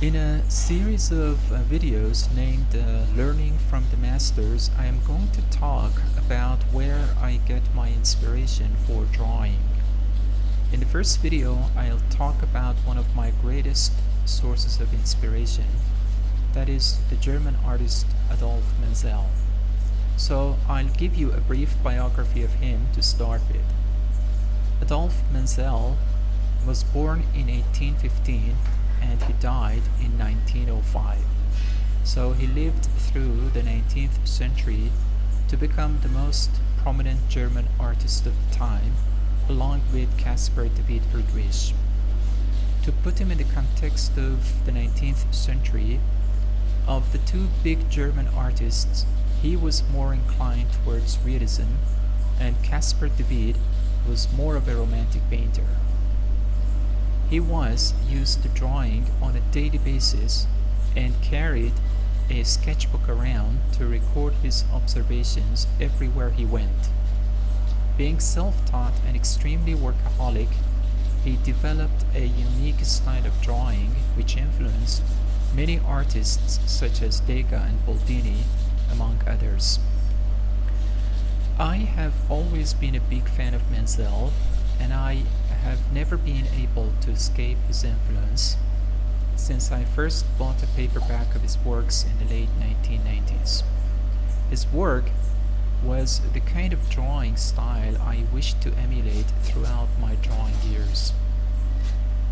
In a series of videos named Learning from the Masters, I am going to talk about where I get my inspiration for drawing. In the first video, I'll talk about one of my greatest sources of inspiration, that is the German artist Adolf Menzel. So I'll give you a brief biography of him to start with. Adolf Menzel was born in 1815 and he died in 1905. So he lived through the 19th century to become the most prominent German artist of the time, along with Caspar David Friedrich. To put him in the context of the 19th century, of the two big German artists, he was more inclined towards realism, and Caspar David was more of a romantic painter. He was used to drawing on a daily basis and carried a sketchbook around to record his observations everywhere he went. Being self-taught and extremely workaholic, he developed a unique style of drawing which influenced many artists such as Degas and Boldini, among others. I have always been a big fan of Menzel, and I have never been able to escape his influence since I first bought a paperback of his works in the late 1990s. His work was the kind of drawing style I wished to emulate throughout my drawing years.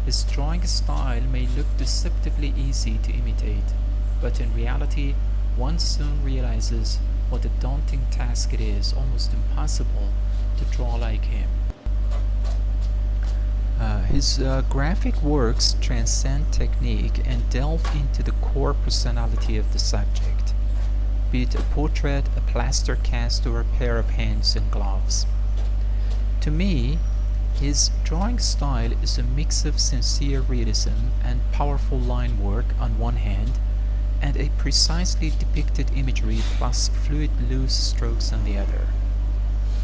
His drawing style may look deceptively easy to imitate, but in reality, one soon realizes what a daunting task it is, almost impossible, to draw like him. His graphic works transcend technique and delve into the core personality of the subject, be it a portrait, a plaster cast, or a pair of hands and gloves. To me, his drawing style is a mix of sincere realism and powerful line work on one hand, and a precisely depicted imagery plus fluid loose strokes on the other.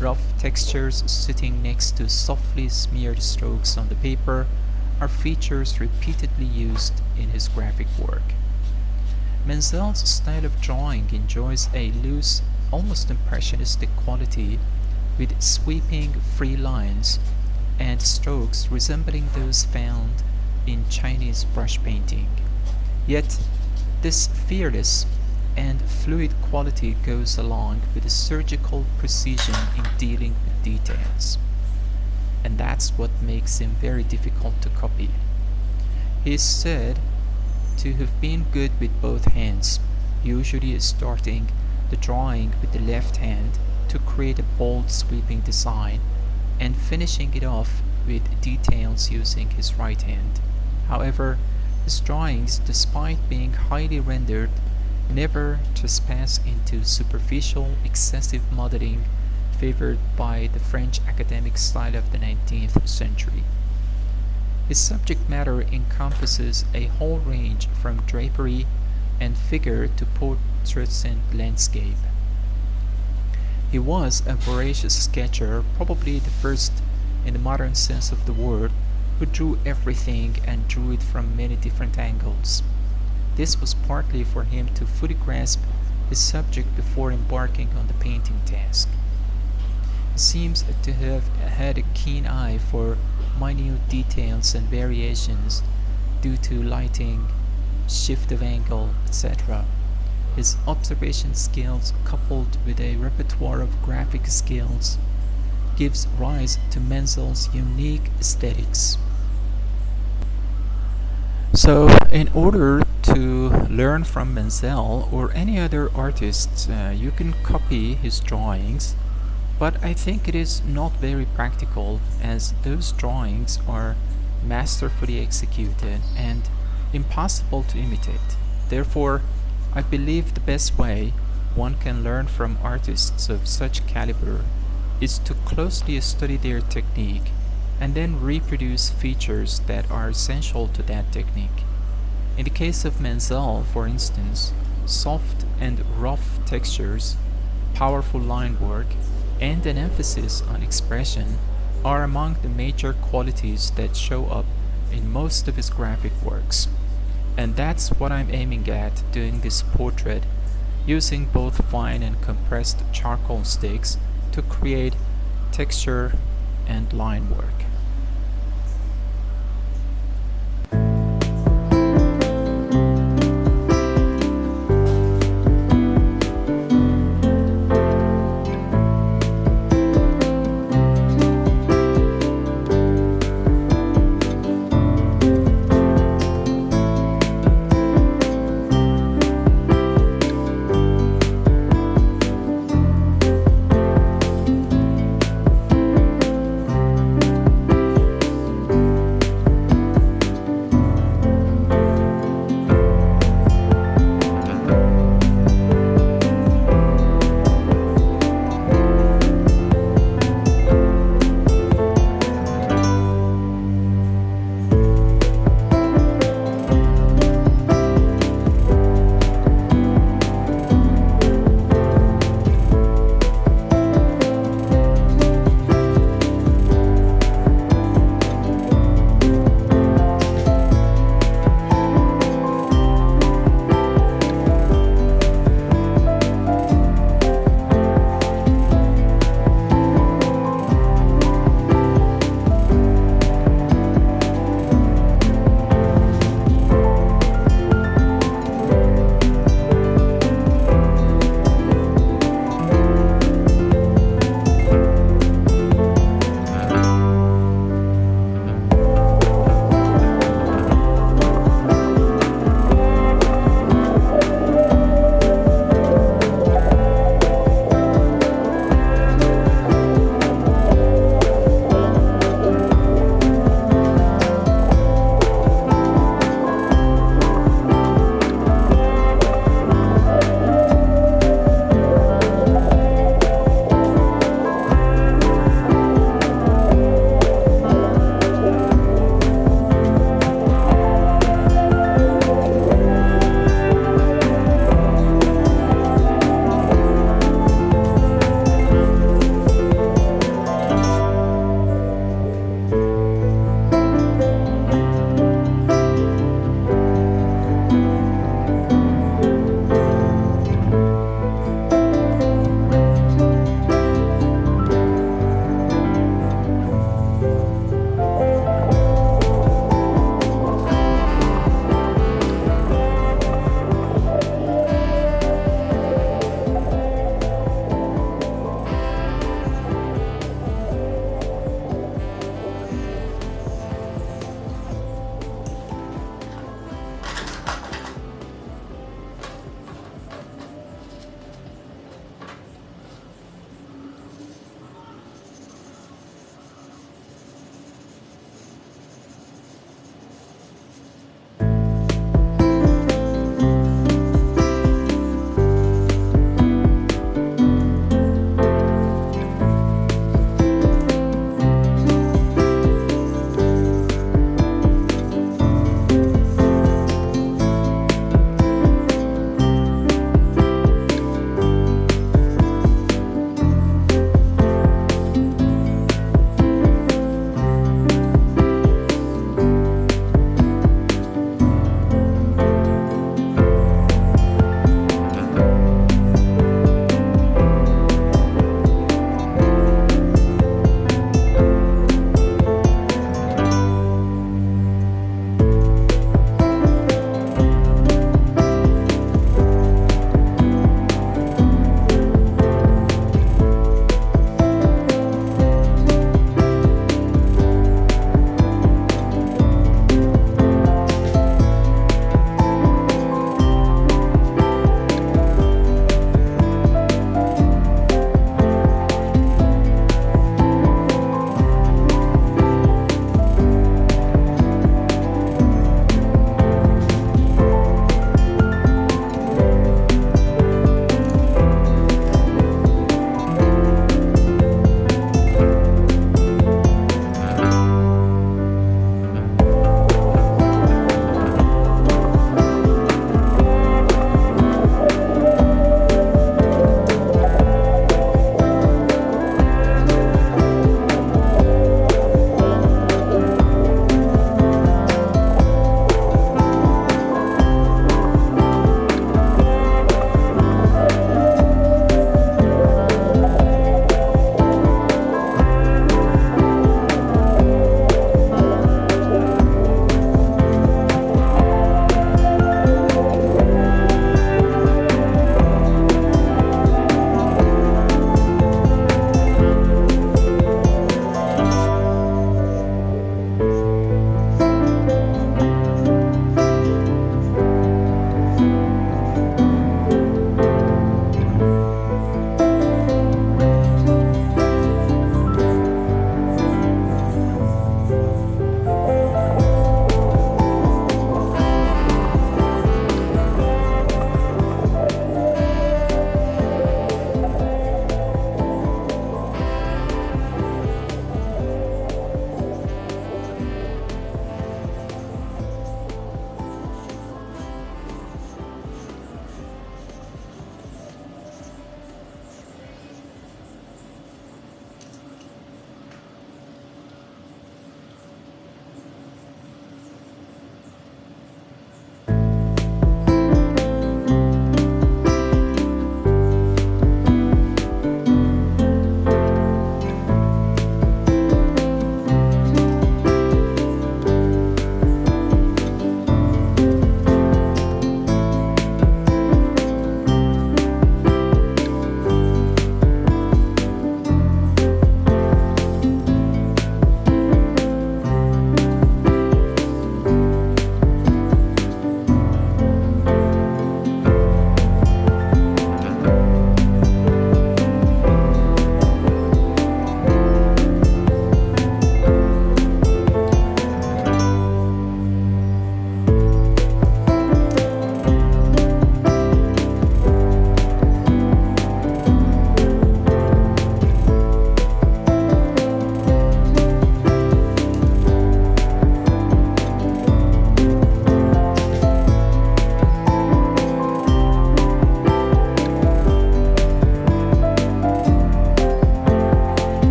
Rough textures sitting next to softly smeared strokes on the paper are features repeatedly used in his graphic work. Menzel's style of drawing enjoys a loose, almost impressionistic quality, with sweeping, free lines and strokes resembling those found in Chinese brush painting. Yet, this fearless and fluid quality goes along with a surgical precision in dealing with details. And that's what makes him very difficult to copy. He is said to have been good with both hands, usually starting the drawing with the left hand to create a bold sweeping design and finishing it off with details using his right hand. However, his drawings, despite being highly rendered, never trespass into superficial, excessive modeling favored by the French academic style of the 19th century. His subject matter encompasses a whole range from drapery and figure to portraits and landscape. He was a voracious sketcher, probably the first in the modern sense of the word, who drew everything and drew it from many different angles. This was partly for him to fully grasp his subject before embarking on the painting task. He seems to have had a keen eye for minute details and variations due to lighting, shift of angle, etc. His observation skills, coupled with a repertoire of graphic skills, gives rise to Menzel's unique aesthetics. So, in order to learn from Menzel or any other artist, you can copy his drawings, but I think it is not very practical, as those drawings are masterfully executed and impossible to imitate. Therefore, I believe the best way one can learn from artists of such caliber is to closely study their technique and then reproduce features that are essential to that technique. In the case of Menzel, for instance, soft and rough textures, powerful line work, and an emphasis on expression are among the major qualities that show up in most of his graphic works. And that's what I'm aiming at doing this portrait, using both fine and compressed charcoal sticks to create texture and line work.